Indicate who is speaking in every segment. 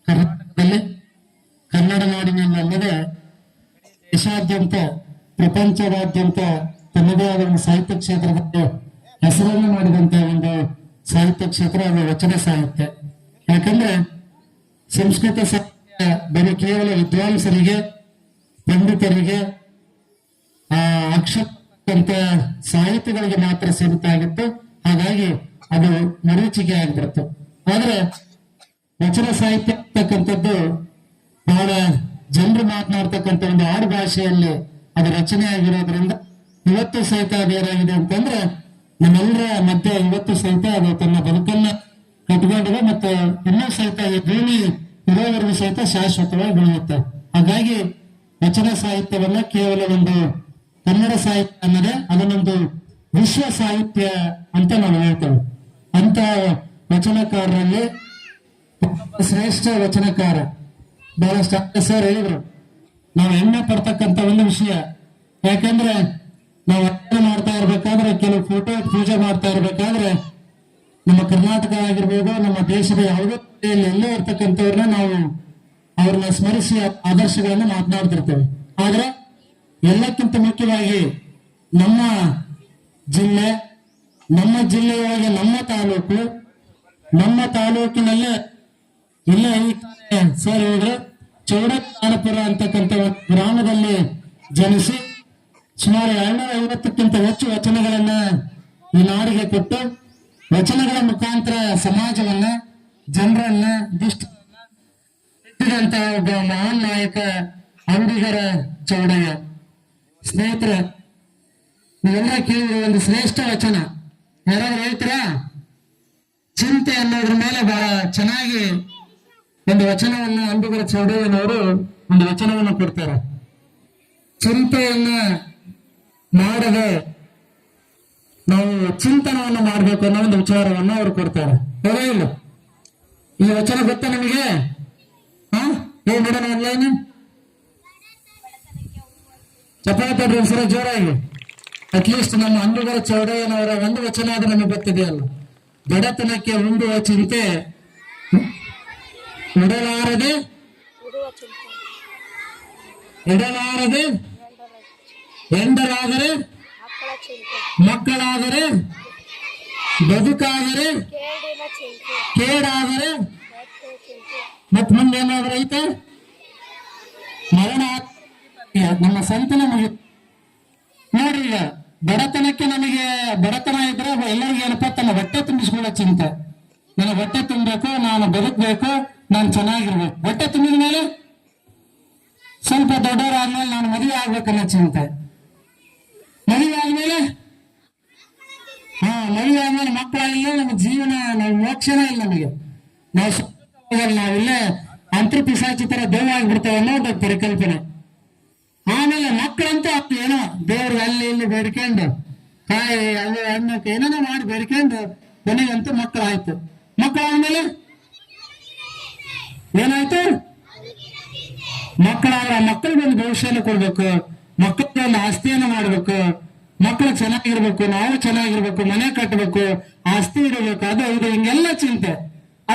Speaker 1: ಕರ್ನಾಟಕದಲ್ಲಿ ಕನ್ನಡ ನಾಡಿನಲ್ಲಿ ಅಲ್ಲದೆ ದೇಶಾದ್ಯಂತ ಪ್ರಪಂಚದಾದ್ಯಂತ ತನ್ನದೇ ಆದ ಒಂದು ಸಾಹಿತ್ಯ ಕ್ಷೇತ್ರದಲ್ಲಿ ಹೆಸರನ್ನು ಮಾಡಿದಂತಹ ಒಂದು ಸಾಹಿತ್ಯ ಕ್ಷೇತ್ರ ಅದು ವಚನ ಸಾಹಿತ್ಯ. ಯಾಕಂದ್ರೆ ಸಂಸ್ಕೃತ ಸಾಹಿತ್ಯ ಬರೀ ಕೇವಲ ವಿದ್ವಾಂಸರಿಗೆ ಪಂಡಿತರಿಗೆ ಅಕ್ಷರ ಸಾಹಿತ್ಯಗಳಿಗೆ ಮಾತ್ರ ಸೀಮಿತ ಆಗಿತ್ತು. ಹಾಗಾಗಿ ಅದು ಮರೀಚಿಕೆ ಆಗ್ಬಿಡ್ತು. ಆದ್ರೆ ವಚನ ಸಾಹಿತ್ಯ ಅಂತಕ್ಕಂಥದ್ದು ಬಹಳ ಜನರು ಮಾತನಾಡ್ತಕ್ಕಂಥ ಒಂದು ಆಡು ಭಾಷೆಯಲ್ಲಿ ಅದು ರಚನೆ ಆಗಿರೋದ್ರಿಂದ ಇವತ್ತು ಸಹಿತ ಅದೇನಾಗಿದೆ ಅಂತಂದ್ರೆ ನಮ್ಮೆಲ್ಲರ ಮಧ್ಯೆ ಇವತ್ತು ಸಹಿತ ಅದು ತನ್ನ ಬದುಕನ್ನ ಕಟ್ಕೊಂಡಿದೆ ಮತ್ತು ಇನ್ನೂ ಸಹಿತ ಈ ಭೂಮಿ ಇರೋವರೆಗೂ ಸಹಿತ ಶಾಶ್ವತವಾಗಿ ಬೆಳೆಯುತ್ತೆ. ಹಾಗಾಗಿ ವಚನ ಸಾಹಿತ್ಯವನ್ನ ಕೇವಲ ಒಂದು ಕನ್ನಡ ಸಾಹಿತ್ಯ ಅನ್ನೋದೇ ಅದನ್ನೊಂದು ವಿಶ್ವ ಸಾಹಿತ್ಯ ಅಂತ ನಾವು ಹೇಳ್ತೇವೆ. ಅಂತ ವಚನಕಾರರಲ್ಲಿ ಶ್ರೇಷ್ಠ ವಚನಕಾರ ಬಹಳಷ್ಟು ಸರ್ ಹೇಳಿದ್ರು, ನಾವು ಹೆಮ್ಮೆ ಪಡ್ತಕ್ಕಂಥ ಒಂದು ವಿಷಯ. ಯಾಕಂದ್ರೆ ನಾವು ವಚನ ಮಾಡ್ತಾ ಇರ್ಬೇಕಾದ್ರೆ ಕೆಲವು ಫೋಟೋ ಪೂಜೆ ಮಾಡ್ತಾ ಇರ್ಬೇಕಾದ್ರೆ ನಮ್ಮ ಕರ್ನಾಟಕ ಆಗಿರ್ಬೋದು, ನಮ್ಮ ದೇಶದ ಯಾವುದೇ ಎಲ್ಲೇ ಇರ್ತಕ್ಕಂಥವ್ರನ್ನ ನಾವು ಅವ್ರನ್ನ ಸ್ಮರಿಸಿ ಆದರ್ಶಗಳನ್ನ ಮಾತನಾಡ್ತಿರ್ತೇವೆ. ಆದ್ರೆ ಎಲ್ಲಕ್ಕಿಂತ ಮುಖ್ಯವಾಗಿ ನಮ್ಮ ಜಿಲ್ಲೆ, ನಮ್ಮ ಜಿಲ್ಲೆಯೊಳಗೆ ನಮ್ಮ ತಾಲೂಕಿನಲ್ಲೇ ಇಲ್ಲ ಸರ್ ಹೇಳಿದ್ರು ಚೌಡಾನಪುರ ಅಂತಕ್ಕಂಥ ಗ್ರಾಮದಲ್ಲಿ ಜನಿಸಿ ಸುಮಾರು 250ಕ್ಕಿಂತ ಹೆಚ್ಚು ವಚನಗಳನ್ನ ಈ ನಾಡಿಗೆ ಕೊಟ್ಟು ವಚನಗಳ ಮುಖಾಂತರ ಸಮಾಜವನ್ನ ಜನರನ್ನ ದಿಟ್ಟಿದಂತ ಒಬ್ಬ ಮಹಾನ್ ನಾಯಕ ಅಂಬಿಗರ ಚೌಡಯ್ಯ. ಸ್ನೇಹಿತರೆ, ನೀವೆಲ್ಲ ಕೇಳಿದ್ರೆ ಒಂದು ಶ್ರೇಷ್ಠ ವಚನ ಯಾರಾದ್ರೂ ಹೇಳ್ತೀರಾ? ಚಿಂತೆ ಅನ್ನೋದ್ರ ಮೇಲೆ ಬಹಳ ಚೆನ್ನಾಗಿ ಒಂದು ವಚನವನ್ನ ಅಂಬಿಗರ ಚೌಡಯ್ಯನವರು ಒಂದು ವಚನವನ್ನು ಕೊಡ್ತಾರೆ. ಚಿಂತೆಯನ್ನ ಮಾಡದೆ ನಾವು ಚಿಂತನವನ್ನು ಮಾಡ್ಬೇಕು ಅನ್ನೋ ಒಂದು ವಿಚಾರವನ್ನ ಅವರು ಕೊಡ್ತಾರೆ. ಹೌದಾ ಇಲ್ಲ? ಈ ವಚನ ಗೊತ್ತಾ ನಿಮಗೆ? ನೋಡೋಣ ಆನ್ಲೈನ್ ಚಪಾತಿ ಸರ ಜೋರಾಗಿ. ಅಟ್ಲೀಸ್ಟ್ ನಮ್ಮ ಅಂಬಿಗರ ಚೌಡಯ್ಯನವರ ಒಂದು ವಚನ ಆದ್ರೆ ನಮಗೆ ಗೊತ್ತಿದೆಯಲ್ಲ, ಬಡತನಕ್ಕೆ ಉಂಡುವ ಚಿಂತೆ ಇಡಲಾರದೆ ಎಂಡರಾದರೆ ಮಕ್ಕಳಾದರೆ ಬದುಕಾದರೆ ಕೇಡಾದರೆ ಮತ್ ಮುಂದೇನಾದ್ರೂ ಐತೆ ಮರಣ. ನಮ್ಮ ಸಂತನ ಮುಗಿತು ನೋಡಿ. ಈಗ ಬಡತನಕ್ಕೆ ನಮಗೆ ಬಡತನ ಇದ್ರೆ ಎಲ್ಲರಿಗೂ ಏನಪ್ಪ ತನ್ನ ಹೊಟ್ಟೆ ತುಂಬಿಸ್ಕೊಳ್ಳೋ ಚಿಂತೆ. ನನಗೆ ಹೊಟ್ಟೆ ತುಂಬಬೇಕು, ನಾನು ಬದುಕಬೇಕು, ನಾನು ಚೆನ್ನಾಗಿರ್ಬೇಕು. ಹೊಟ್ಟೆ ತುಂಬಿದ ಮೇಲೆ ಸ್ವಲ್ಪ ದೊಡ್ಡವರಾದ್ಮೇಲೆ ನಾನು ಮದುವೆ ಆಗ್ಬೇಕನ್ನೋ ಚಿಂತೆ. ಮದುವೆ ಆದ್ಮೇಲೆ ಮಕ್ಕಳಾಗಿಲ್ಲ, ನಮ್ಮ ಜೀವನ ನಾವು ಮೋಕ್ಷನೇ ಇಲ್ಲ. ನಮಗೆ ನಾವಿಲ್ಲೇ ಅಂತರ್ಪಿಸಾಚಿ ತರ ದೇವ ಆಗ್ಬಿಡ್ತೇವೆ ಅನ್ನೋದು ಪರಿಕಲ್ಪನೆ. ಆಮೇಲೆ ಮಕ್ಕಳಂತೂ ಏನೋ ದೇವ್ರು ಅಲ್ಲಿ ಇಲ್ಲಿ ಬೇಡ್ಕೊಂಡು ಕಾಯಿ ಅಲ್ಲಿ ಹಣ್ಣಕ್ಕೆ ಏನೇನೋ ಮಾಡಿ ಬೇಡ್ಕೊಂಡು ಕೊನೆಗಂತೂ ಮಕ್ಕಳಾಯ್ತು. ಮಕ್ಕಳಾದ್ಮೇಲೆ ಏನಾಯ್ತು? ಮಕ್ಕಳಿಗೆ ಒಂದು ಭವಿಷ್ಯನ ಕೊಡ್ಬೇಕು, ಮಕ್ಕಳಿಗೆ ಒಂದು ಆಸ್ತಿಯನ್ನು ಮಾಡ್ಬೇಕು, ಮಕ್ಕಳು ಚೆನ್ನಾಗಿರ್ಬೇಕು, ನಾವು ಚೆನ್ನಾಗಿರ್ಬೇಕು, ಮನೆ ಕಟ್ಟಬೇಕು, ಆಸ್ತಿ ಇಡಬೇಕು, ಅದು ಇದು ಹಿಂಗೆಲ್ಲ ಚಿಂತೆ.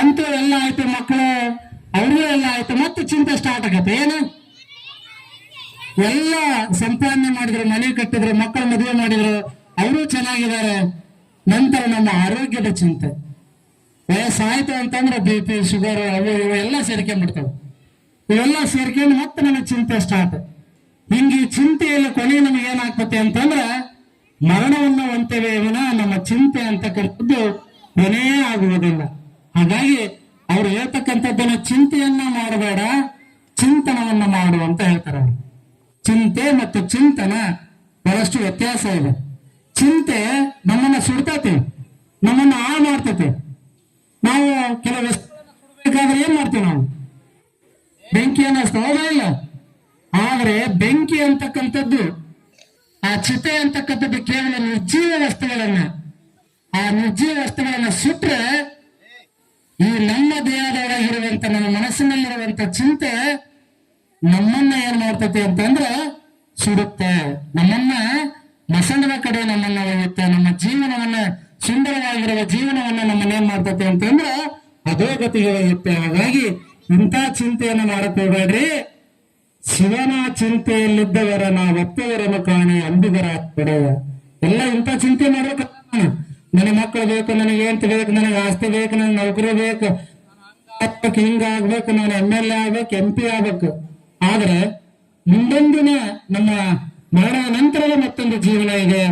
Speaker 1: ಅಂತೂ ಎಲ್ಲ ಆಯ್ತು, ಮಕ್ಕಳು ಅವ್ರಿಗೂ ಎಲ್ಲ ಆಯ್ತು, ಮತ್ತೆ ಚಿಂತೆ ಸ್ಟಾರ್ಟ್ ಆಗತ್ತೆ. ಏನು ಎಲ್ಲ ಸಂಪಾದನೆ ಮಾಡಿದ್ರು, ಮನೆ ಕಟ್ಟಿದ್ರು, ಮಕ್ಕಳು ಮದುವೆ ಮಾಡಿದ್ರು, ಅವರು ಚೆನ್ನಾಗಿದ್ದಾರೆ. ನಂತರ ನಮ್ಮ ಆರೋಗ್ಯದ ಚಿಂತೆ. ವಯಸ್ಸಾಯ್ತು ಅಂತಂದ್ರೆ BP, ಶುಗರ್, ಅವು ಇವು ಎಲ್ಲ ಸೇರ್ಕೊಂಡ್ಬಿಡ್ತಾವೆ. ಇವೆಲ್ಲ ಸೇರ್ಕೊಂಡು ಮತ್ತೆ ನನಗೆ ಚಿಂತೆ ಸ್ಟಾರ್ಟ್. ಹಿಂಗೆ ಈ ಚಿಂತೆಯಲ್ಲಿ ಕೊನೆ ನಮಗೆ ಏನಾಗ್ತದೆ ಅಂತಂದ್ರೆ ಮರಣವನ್ನು ಹೊಂತೇವೆ ವಿನ ನಮ್ಮ ಚಿಂತೆ ಅಂತಕ್ಕಂಥದ್ದು ಕೊನೇ ಆಗುವುದಿಲ್ಲ. ಹಾಗಾಗಿ ಅವ್ರು ಹೇಳ್ತಕ್ಕಂಥದ್ದನ್ನ ಚಿಂತೆಯನ್ನ ಮಾಡಬೇಡ, ಚಿಂತನವನ್ನ ಮಾಡು ಅಂತ ಹೇಳ್ತಾರೆ ಅವರು. ಚಿಂತೆ ಮತ್ತು ಚಿಂತನ ಬಹಳಷ್ಟು ವ್ಯತ್ಯಾಸ ಇದೆ. ಚಿಂತೆ ನಮ್ಮನ್ನ ಸುಡ್ತೈತಿ, ನಮ್ಮನ್ನ ಹಾಳು ಮಾಡ್ತೈತಿ. ನಾವು ಕೆಲವು ಬೇಕಾದ್ರೆ ಏನ್ ಮಾಡ್ತೀವಿ? ನಾವು ಬೆಂಕಿಯನ್ನು ಹಚ್ತೇವೆ, ಇಲ್ಲ? ಆದ್ರೆ ಬೆಂಕಿ ಅಂತಕ್ಕಂಥದ್ದು, ಆ ಚಿತೆ ಅಂತಕ್ಕಂಥದ್ದು ಕೇವಲ ನಿರ್ಜೀವ ವಸ್ತುಗಳನ್ನ ಸುಟ್ರೆ ಈ ನಮ್ಮ ದೇಹದೊಳಗಿರುವಂತ ನಮ್ಮ ಮನಸ್ಸಿನಲ್ಲಿರುವಂತ ಚಿಂತೆ ನಮ್ಮನ್ನ ಏನ್ ಮಾಡ್ತೈತಿ ಅಂತಂದ್ರೆ ಸುಡುತ್ತೆ. ನಮ್ಮನ್ನ ಮಸಣದ ಕಡೆ ನಮ್ಮನ್ನ ಒಯ್ಯುತ್ತೆ. ನಮ್ಮ ಜೀವನವನ್ನ, ಸುಂದರವಾಗಿರುವ ಜೀವನವನ್ನ ನಮ್ಮನ್ನ ಏನ್ ಮಾಡ್ತೈತಿ ಅಂತಂದ್ರೆ ಅಧೋಗತಿಗೆ ಒಯ್ಯುತ್ತೆ. ಹಾಗಾಗಿ ಇಂಥ ಚಿಂತೆಯನ್ನು ಮಾಡಕ್ ಹೋಗ್ಬೇಡ್ರಿ. ಶಿವನ ಚಿಂತೆಯಲ್ಲಿದ್ದವರ ಒಪ್ಪವರನ್ನು ಕಾಣಿ ಅಂಬಿಗರ ಕೊಡುವ. ಎಲ್ಲ ಇಂಥ ಚಿಂತೆ ಮಾಡ್ಬೇಕು. ನನಗೆ ಮಕ್ಕಳು ಬೇಕು, ನನಗೆ ಹೆಂಡತಿ ಬೇಕು, ನನಗೆ ಆಸ್ತಿ ಬೇಕು, ನನಗೆ ನೌಕರಿ ಬೇಕು, ಹಿಂಗ ಆಗ್ಬೇಕು, ನಾನು MLA ಆಗ್ಬೇಕು, MP ಆಗ್ಬೇಕು. ಆದ್ರೆ ಮುಂದೊಂದಿನ ನಮ್ಮ ಮರಣ ನಂತರದ ಮತ್ತೊಂದು ಜೀವನ ಇದೆ.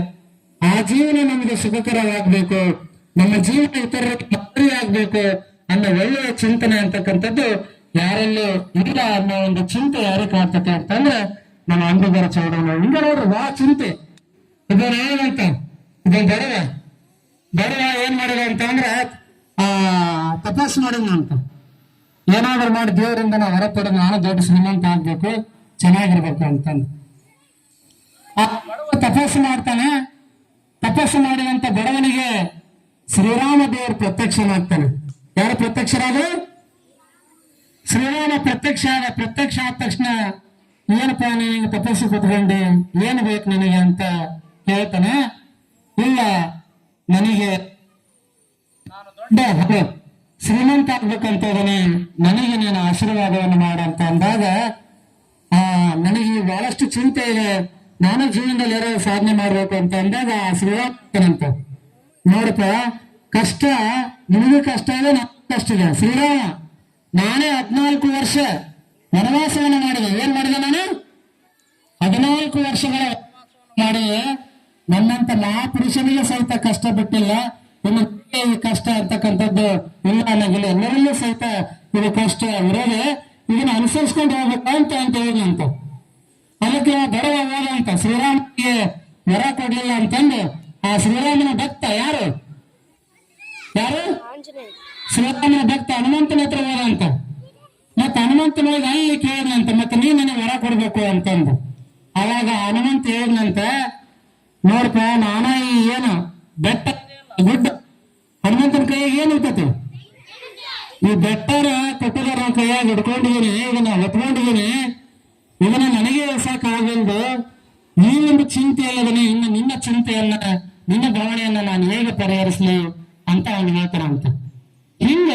Speaker 1: ಆ ಜೀವನ ನಮಗೆ ಸುಖಕರವಾಗಬೇಕು, ನಮ್ಮ ಜೀವನ ಇತರರಿಗೆ ಮಾದರಿ ಆಗ್ಬೇಕು ಅನ್ನೋ ಒಳ್ಳೆಯ ಚಿಂತನೆ ಅಂತಕ್ಕಂಥದ್ದು ಯಾರಲ್ಲೂ ಇಲ್ಲ ಅನ್ನೋ ಒಂದು ಚಿಂತೆ ಯಾರಿಗೆ ಕಾಡ್ತತೆ ಅಂತಂದ್ರೆ ನಮ್ಮ ಅಂಬಿಗರ ಚೌಡಣ್ಣ. ಹಿಂಗ ನೋಡ್ರಿ ಬಹಳ ಚಿಂತೆ. ಇದೇನಂತ ಇದು ಬಡವ ಏನ್ ಮಾಡಿದ ಅಂತ ಅಂದ್ರೆ ತಪಸ್ಸು ಮಾಡಿದ ಅಂತ, ಏನಾದ್ರು ಮಾಡಿ ದೇವರಿಂದ ನಾವು ಹೊರ ಪಡೆದು ನಾನು ದೊಡ್ಡ ಶ್ರೀಮಂತ ಆಗ್ಬೇಕು, ಚೆನ್ನಾಗಿರ್ಬೇಕು ಅಂತಂದು ಆ ಬಡವ ತಪಸ್ಸು ಮಾಡ್ತಾನೆ. ತಪಸ್ಸು ಮಾಡಿದಂತ ಬಡವನಿಗೆ ಶ್ರೀರಾಮ ದೇವರು ಪ್ರತ್ಯಕ್ಷನಾಗ್ತಾನೆ. ಯಾರು ಪ್ರತ್ಯಕ್ಷರಾದ್ರು? ಶ್ರೀರಾಮ ಪ್ರತ್ಯಕ್ಷ ಆದ ತಕ್ಷಣ ಏನಪ್ಪ ನಿನಗೆ ತಪಸ್ಸು ಕೂತ್ಕೊಂಡೆ, ಏನು ಬೇಕು ನಿನಗೆ ಅಂತ ಕೇಳ್ತಾನೆ. ಇಲ್ಲ, ನನಗೆ ನಾನು ದೊಡ್ಡ ಶ್ರೀಮಂತ ಆಗ್ಬೇಕಂತ ಇದ್ದಾನೆ, ನನಗೆ ನೀನು ಆಶೀರ್ವಾದವನ್ನು ಮಾಡಂತ ಅಂದಾಗ ನನಗೆ ಬಹಳಷ್ಟು ಚಿಂತೆ ಇದೆ, ನಾನು ಜೀವನದಲ್ಲಿ ಏನೋ ಸಾಧನೆ ಮಾಡ್ಬೇಕು ಅಂತ ಅಂದಾಗ ಶ್ರೀರಾಮಂತ ನೋಡಪ್ಪ, ಕಷ್ಟ ನಿನಗೂ ಕಷ್ಟ ಇದೆ, ನನಗೂ ಕಷ್ಟ ಇದೆ. ಶ್ರೀರಾಮ, ನಾನೇ 14 ವರ್ಷ ವನವಾಸವನ್ನು ಮಾಡಿದೆ. ಏನ್ ಮಾಡಿದೆ ನಾನು? 14 ವರ್ಷಗಳ ವನವಾಸವನ್ನು ಮಾಡಿದೆ. ನನ್ನಂತ ಮಹಾಪುರುಷನಿಗೆ ಸಹಿತ ಕಷ್ಟ ಬಿಟ್ಟಿಲ್ಲ. ಇನ್ನು ಈ ಕಷ್ಟ ಅಂತಕ್ಕಂಥದ್ದು ಇಲ್ಲ ಅನ್ನೋದಿಲ್ಲ, ಎಲ್ಲರಲ್ಲೂ ಸಹಿತ ಇದು ಕಷ್ಟ ಇರೋದೇ. ಇದನ್ನ ಅನುಸರಿಸ್ಕೊಂಡು ಹೋಗ್ಬೇಕು ಅಂತ ಹೇಳಿದಂತ. ಅದಕ್ಕೆ ಬಡವ ಹೋದಂತ ಶ್ರೀರಾಮನಿಗೆ ವರ ಕೊಡ್ಲಿಲ್ಲ ಅಂತಂದು ಆ ಶ್ರೀರಾಮನ ಭಕ್ತ ಯಾರು ಶ್ರೀರಾಮನ ಭಕ್ತ ಹನುಮಂತನ ಹತ್ರ ಹೋದಂತ. ಮತ್ತೆ ಹನುಮಂತನ ಅಲ್ಲಿ ಕೇಳಿದಂತ, ಮತ್ತೆ ನೀ ನನಗೆ ವರ ಕೊಡ್ಬೇಕು ಅಂತಂದು. ಅವಾಗ ಹನುಮಂತ ಹೇಳಿದಂತ, ನೋಡ್ಪ ನಾನ ಏನು ಬೆಟ್ಟ ಗುಡ್ಡ ಹನುಮಂತನ ಕೈಯಾಗ ಏನ್ ಇರ್ತತಿ, ಈ ಬೆಟ್ಟರ ಕಟ್ಟದಾರ ಕೈಯಾಗ ಹಿಡ್ಕೊಂಡಿದೀನಿ, ಇದನ್ನ ಹೊತ್ಕೊಂಡಿದೀನಿ, ಇದನ್ನ ನನಗೆ ಸಾಕಾಗಲ್ದು. ಈ ಒಂದು ಚಿಂತೆ ಅಲ್ಲದನೆ ಇನ್ನು ನಿನ್ನ ಚಿಂತೆಯನ್ನ, ನಿನ್ನ ಭಾವನೆಯನ್ನ ನಾನು ಹೇಗೆ ಪರಿಹರಿಸಲಿ ಅಂತ ಅವನು ಹೇಳ್ತಾನಂತ. ಹಿಂಗ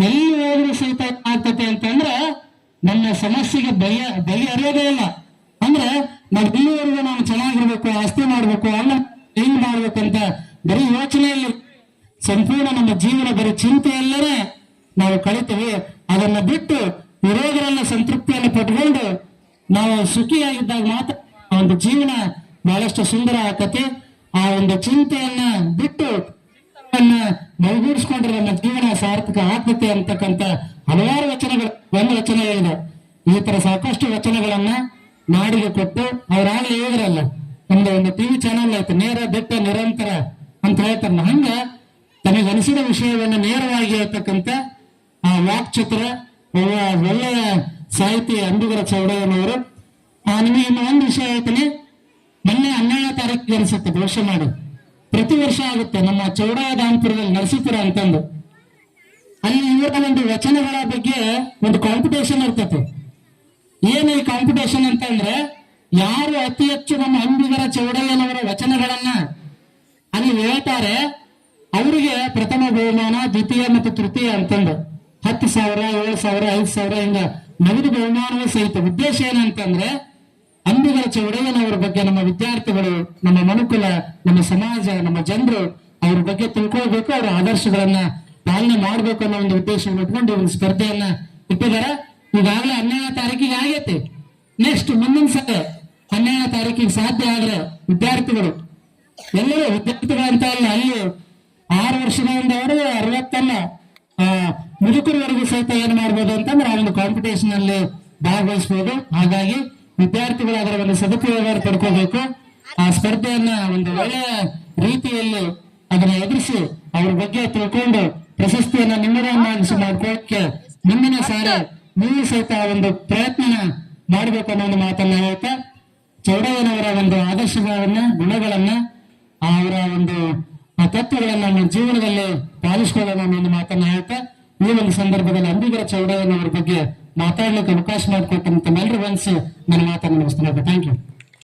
Speaker 1: ಎಲ್ಲಿ ಹೋದ್ರು ಸಹಿತ ಆಗ್ತತೆ ಅಂತಂದ್ರ ನಮ್ಮ ಸಮಸ್ಯೆಗೆ ಬಗೆಹರಿಯೋದೇ ಇಲ್ಲ. ಅಂದ್ರೆ ನಾವು ಇಲ್ಲಿವರೆಗೂ ನಾವು ಚೆನ್ನಾಗಿರ್ಬೇಕು, ಆಸ್ತಿ ಮಾಡ್ಬೇಕು, ಅನ್ನ ಹೆಂಗ್ ಮಾಡ್ಬೇಕಂತ ಬರೀ ಯೋಚನೆಯಲ್ಲಿ ಸಂಪೂರ್ಣ ನಮ್ಮ ಜೀವನ ಬರೀ ಚಿಂತೆಯಲ್ಲೇ ನಾವು ಕಳಿತೀವಿ. ಅದನ್ನ ಬಿಟ್ಟು ಇರೋದರಲ್ಲ ಸಂತೃಪ್ತಿಯನ್ನು ಪಟ್ಕೊಂಡು ನಾವು ಸುಖಿಯಾಗಿದ್ದಾಗ ಮಾತ್ರ ಒಂದು ಜೀವನ ಬಹಳಷ್ಟು ಸುಂದರ ಆಕತಿ. ಆ ಒಂದು ಚಿಂತೆಯನ್ನ ಬಿಟ್ಟು ಮೈಗೂಡಿಸ್ಕೊಂಡ್ರೆ ನಮ್ಮ ಜೀವನ ಸಾರ್ಥಕ ಆಗ್ತತೆ ಅಂತಕ್ಕಂಥ ಹಲವಾರು ವಚನಗಳು, ಒಂದು ವಚನ ಹೇಳಿದೆ. ಈ ತರ ಸಾಕಷ್ಟು ವಚನಗಳನ್ನ ನಾಡಿಗೆ ಕೊಟ್ಟು ಅವರಾಗಲೇ ಹೇಳಿದ್ರಲ್ಲ, ನಮ್ದು ಒಂದು TV ಚಾನೆಲ್ ಆಯ್ತು, ನೇರ ದಿಟ್ಟ ನಿರಂತರ ಅಂತ ಹೇಳ್ತಾರ. ಹಂಗ ತನಗೆ ಅನಿಸಿದ ವಿಷಯವನ್ನು ನೇರವಾಗಿ ಹೇಳ್ತಕ್ಕಂಥ ಆ ವಾಕ್ಚಿತ್ರ ಒಳ್ಳೆಯ ಸಾಹಿತಿ ಅಂಬಿಗರ ಚೌಡಯ್ಯನವರು. ನಿಮಗೆ ಇನ್ನು ಒಂದು ವಿಷಯ ಹೇಳ್ತೀನಿ. ಮೊನ್ನೆ 12ನೇ ತಾರೀಕಿಗೆ ಅನಿಸುತ್ತೆ, ವರ್ಷ ಮಾಡಿ ಪ್ರತಿ ವರ್ಷ ಆಗುತ್ತೆ ನಮ್ಮ ಚೌಡಯ್ಯದಾನಪುರದಲ್ಲಿ ನರಸೀಪುರ ಅಂತಂದು. ಅಲ್ಲಿ ಇವರ ಒಂದು ವಚನಗಳ ಬಗ್ಗೆ ಒಂದು ಕಾಂಪಿಟೇಷನ್ ಇರ್ತದೆ. ಏನು ಈ ಕಾಂಪಿಟೇಷನ್ ಅಂತಂದ್ರೆ, ಯಾರು ಅತಿ ಹೆಚ್ಚು ನಮ್ಮ ಅಂಬಿಗರ ಚೌಡಯ್ಯನವರ ವಚನಗಳನ್ನ ಅಲ್ಲಿ ಹೇಳ್ತಾರೆ ಅವರಿಗೆ ಪ್ರಥಮ ಬಹುಮಾನ, ದ್ವಿತೀಯ ಮತ್ತು ತೃತೀಯ ಅಂತಂದು 10,000, 7,000, 5,000 ಹಿಂಗ ನಗದು ಬಹುಮಾನವೂ ಸಹಿತ. ಉದ್ದೇಶ ಏನಂತಂದ್ರೆ, ಅಂಬಿಗರ ಚೌಡಯ್ಯನವರ ಬಗ್ಗೆ ನಮ್ಮ ವಿದ್ಯಾರ್ಥಿಗಳು, ನಮ್ಮ ಮನುಕುಲ, ನಮ್ಮ ಸಮಾಜ, ನಮ್ಮ ಜನರು ಅವ್ರ ಬಗ್ಗೆ ತಿಳ್ಕೊಳ್ಬೇಕು, ಅವರ ಆದರ್ಶಗಳನ್ನ ಪಾಲನೆ ಮಾಡ್ಬೇಕು ಅನ್ನೋ ಒಂದು ಉದ್ದೇಶವನ್ನು ಇಟ್ಕೊಂಡು ಒಂದು ಸ್ಪರ್ಧೆಯನ್ನ ಇಟ್ಟಿದ್ದಾರೆ. ಈಗಾಗಲೇ 12ನೇ ತಾರೀಕಿಗೆ ಆಗೈತಿ. ನೆಕ್ಸ್ಟ್ ಮುಂದಿನ ಸಲ 12ನೇ ತಾರೀಕಿಗೆ ಸಾಧ್ಯ ಆದ್ರೆ ವಿದ್ಯಾರ್ಥಿಗಳು ಎಲ್ಲರೂ ವಿದ್ಯಾರ್ಥಿಗಳಂತ ಅಲ್ಲ, ಅಲ್ಲಿ 6 ವರ್ಷದವರು 60 ಮುದುಕರವರೆಗೂ ಸಹಿತ ಏನ್ ಮಾಡ್ಬೋದು ಅಂತಂದ್ರೆ ಆ ಒಂದು ಕಾಂಪಿಟೇಷನ್ ಅಲ್ಲಿ ಭಾಗವಹಿಸಬಹುದು. ಹಾಗಾಗಿ ವಿದ್ಯಾರ್ಥಿಗಳು ಅದರ ಒಂದು ಸದುಪಯೋಗ ಪಡ್ಕೋಬೇಕು. ಆ ಸ್ಪರ್ಧೆಯನ್ನ ಒಂದು ಒಳ್ಳೆಯ ರೀತಿಯಲ್ಲಿ ಅದನ್ನ ಎದುರಿಸಿ ಅವ್ರ ಬಗ್ಗೆ ತಿಳ್ಕೊಂಡು ಪ್ರಶಸ್ತಿಯನ್ನ ನಿಮ್ಮದನ್ನಾಗಿಸಿ ಮಾಡ್ಕೊಳ್ಳಕ್ಕೆ ಮುಂದಿನ ಸಾರಿ ನೀವು ಸಹಿತ ಒಂದು ಪ್ರಯತ್ನ ಮಾಡಬೇಕು ಅನ್ನೋ ಒಂದು ಮಾತನ್ನ ಹೇಳ್ತಾ, ಚೌಡಯ್ಯನವರ ಒಂದು ಆದರ್ಶಗಳನ್ನ, ಗುಣಗಳನ್ನ, ಅವರ ಒಂದು ತತ್ವಗಳನ್ನ ನಮ್ಮ ಜೀವನದಲ್ಲಿ ಪಾಲಿಸ್ಕೊಳ್ಳೋಣ ಅನ್ನೋ ಒಂದು ಮಾತನ್ನ ಹೇಳ್ತಾ, ಈ ಒಂದು ಸಂದರ್ಭದಲ್ಲಿ ಅಂಬಿಗರ ಚೌಡಯ್ಯನವರ ಬಗ್ಗೆ ಮಾತಾಡ್ಲಿಕ್ಕೆ ಅವಕಾಶ ಮಾಡಿಕೊಟ್ಟಂತ ಎಲ್ಲರೂ ಅನ್ಸಿ ನನ್ನ ಮಾತನ್ನು ಮುಗಿಸ್ತೇನೆ. Thank you.